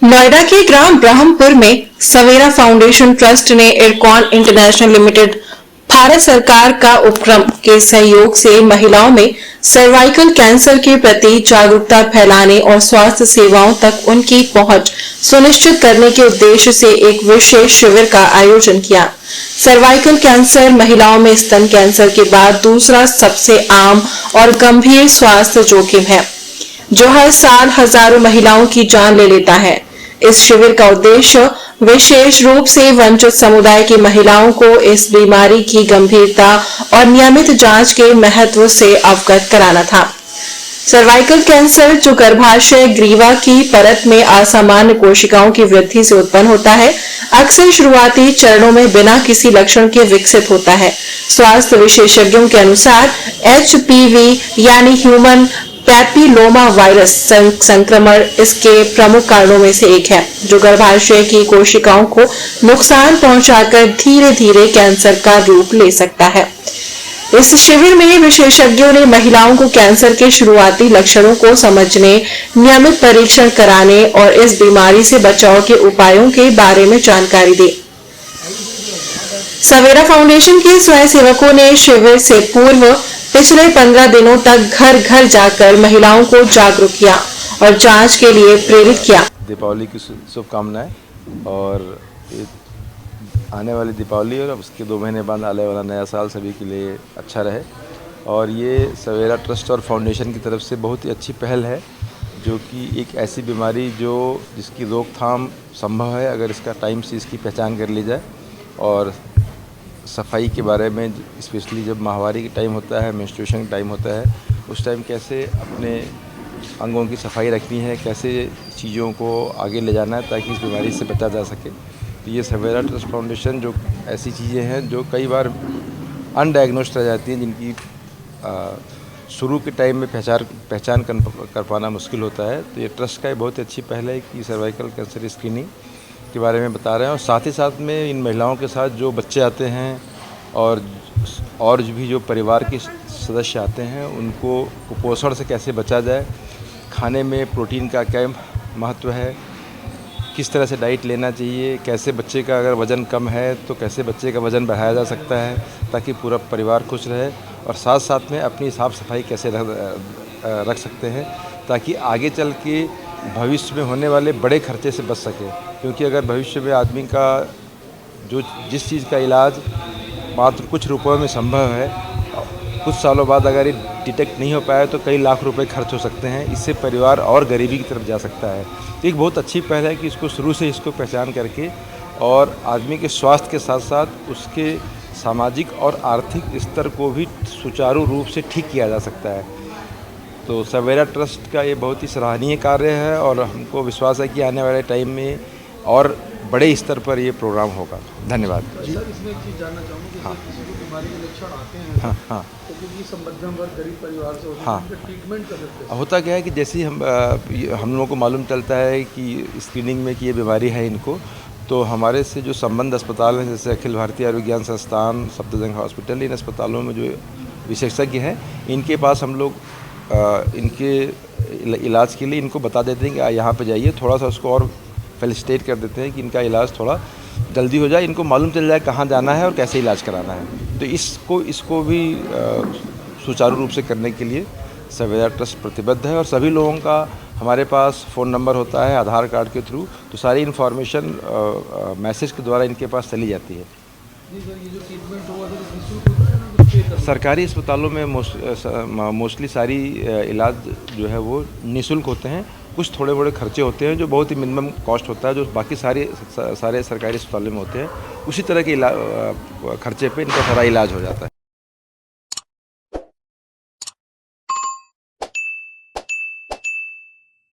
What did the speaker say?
नोएडा के ग्राम ब्रह्मपुर में सवेरा foundation trust ने इरकॉन इंटरनेशनल लिमिटेड भारत सरकार का उपक्रम के सहयोग से महिलाओं में सर्वाइकल कैंसर के प्रति जागरूकता फैलाने और स्वास्थ्य सेवाओं तक उनकी पहुंच सुनिश्चित करने के उद्देश्य से एक विशेष शिविर का आयोजन किया। सर्वाइकल कैंसर महिलाओं में स्तन कैंसर के बाद दूसरा सबसे आम और गंभीर स्वास्थ्य जोखिम है, जो हर साल हजारों महिलाओं की जान ले लेता है। इस शिविर का उद्देश्य विशेष रूप से वंचित समुदाय की महिलाओं को इस बीमारी की गंभीरता और नियमित जांच के महत्व से अवगत कराना था। सर्वाइकल कैंसर, जो गर्भाशय ग्रीवा की परत में असामान्य कोशिकाओं की वृद्धि से उत्पन्न होता है, अक्सर शुरुआती चरणों में बिना किसी लक्षण के विकसित होता है। स्वास्थ्य विशेषज्ञों के अनुसार HPV यानी ह्यूमन पैपिलोमा वायरस संक्रमण इसके प्रमुख कारणों में से एक है, जो गर्भाशय की कोशिकाओं को नुकसान पहुंचाकर धीरे धीरे कैंसर का रूप ले सकता है। इस शिविर में विशेषज्ञों ने महिलाओं को कैंसर के शुरुआती लक्षणों को समझने, नियमित परीक्षण कराने और इस बीमारी से बचाव के उपायों के बारे में जानकारी दी। सवेरा फाउंडेशन के स्वयंसेवकों ने शिविर से पूर्व पिछले 15 दिनों तक घर घर जाकर महिलाओं को जागरूक किया और जांच के लिए प्रेरित किया। दीपावली की शुभकामनाएं और आने वाली दीपावली और उसके 2 महीने बाद आने वाला नया साल सभी के लिए अच्छा रहे। और ये सवेरा ट्रस्ट और फाउंडेशन की तरफ से बहुत ही अच्छी पहल है, जो कि एक ऐसी बीमारी जिसकी रोकथाम संभव है अगर इसका टाइम से इसकी पहचान कर ली जाए। और सफाई के बारे में, स्पेशली जब माहवारी का टाइम होता है, मेंस्ट्रुएशन का टाइम होता है, उस टाइम कैसे अपने अंगों की सफाई रखनी है, कैसे चीज़ों को आगे ले जाना है ताकि इस बीमारी से बचा जा सके। तो ये सवेरा ट्रस्ट फाउंडेशन जो ऐसी चीज़ें हैं जो कई बार अनडायग्नोस्ड रह जाती हैं, जिनकी शुरू के टाइम में पहचान कर पाना मुश्किल होता है। तो ये ट्रस्ट का बहुत अच्छी पहल है कि सर्वाइकल कैंसर स्क्रीनिंग के बारे में बता रहे हैं। और साथ ही साथ में इन महिलाओं के साथ जो बच्चे आते हैं और भी जो परिवार के सदस्य आते हैं, उनको कुपोषण से कैसे बचा जाए, खाने में प्रोटीन का क्या महत्व है, किस तरह से डाइट लेना चाहिए, कैसे बच्चे का अगर वज़न कम है तो कैसे बच्चे का वज़न बढ़ाया जा सकता है ताकि पूरा परिवार खुश रहे, और साथ साथ में अपनी साफ़ सफाई कैसे रख सकते हैं ताकि आगे चल के भविष्य में होने वाले बड़े खर्चे से बच सके। क्योंकि अगर भविष्य में आदमी का जिस चीज़ का इलाज मात्र कुछ रुपयों में संभव है, कुछ सालों बाद अगर ये डिटेक्ट नहीं हो पाया तो कई लाख रुपए खर्च हो सकते हैं। इससे परिवार और गरीबी की तरफ जा सकता है। तो एक बहुत अच्छी पहल है कि इसको शुरू से इसको पहचान करके और आदमी के स्वास्थ्य के साथ साथ उसके सामाजिक और आर्थिक स्तर को भी सुचारू रूप से ठीक किया जा सकता है। तो सवेरा ट्रस्ट का ये बहुत ही सराहनीय कार्य है और हमको विश्वास है कि आने वाले टाइम में और बड़े स्तर पर ये प्रोग्राम होगा। धन्यवाद। सर, इसमें एक चीज़ जानना चाहूँगा कि जब किसी को बीमारी के लक्षण आते हैं तो क्योंकि सब मध्यम वर्ग गरीब परिवार से होते हैं, उनका ट्रीटमेंट कर सकते हैं। होता क्या है कि जैसे हम लोगों को मालूम चलता है कि स्क्रीनिंग में कि ये बीमारी है इनको, तो हमारे से जो संबंध अस्पताल हैं, जैसे अखिल भारतीय आयुर्विज्ञान संस्थान, सफदरजंग हॉस्पिटल, इन अस्पतालों में जो विशेषज्ञ हैं, इनके पास हम लोग इनके इलाज के लिए इनको बता देते हैं कि यहाँ पे जाइए, थोड़ा सा उसको और फैसिलिटेट कर देते हैं कि इनका इलाज थोड़ा जल्दी हो जाए, इनको मालूम चल जाए कहाँ जाना है और कैसे इलाज कराना है। तो इसको भी सुचारू रूप से करने के लिए सवेरा ट्रस्ट प्रतिबद्ध है। और सभी लोगों का हमारे पास फ़ोन नंबर होता है आधार कार्ड के थ्रू, तो सारी इन्फॉर्मेशन मैसेज के द्वारा इनके पास चली जाती है। सरकारी अस्पतालों में मोस्टली सारी इलाज जो है वो निःशुल्क होते हैं। कुछ थोड़े बड़े खर्चे होते हैं जो बहुत ही मिनिमम कॉस्ट होता है, जो बाकी सारे सरकारी अस्पतालों में होते हैं। उसी तरह के खर्चे पे इनका सारा इलाज हो जाता है।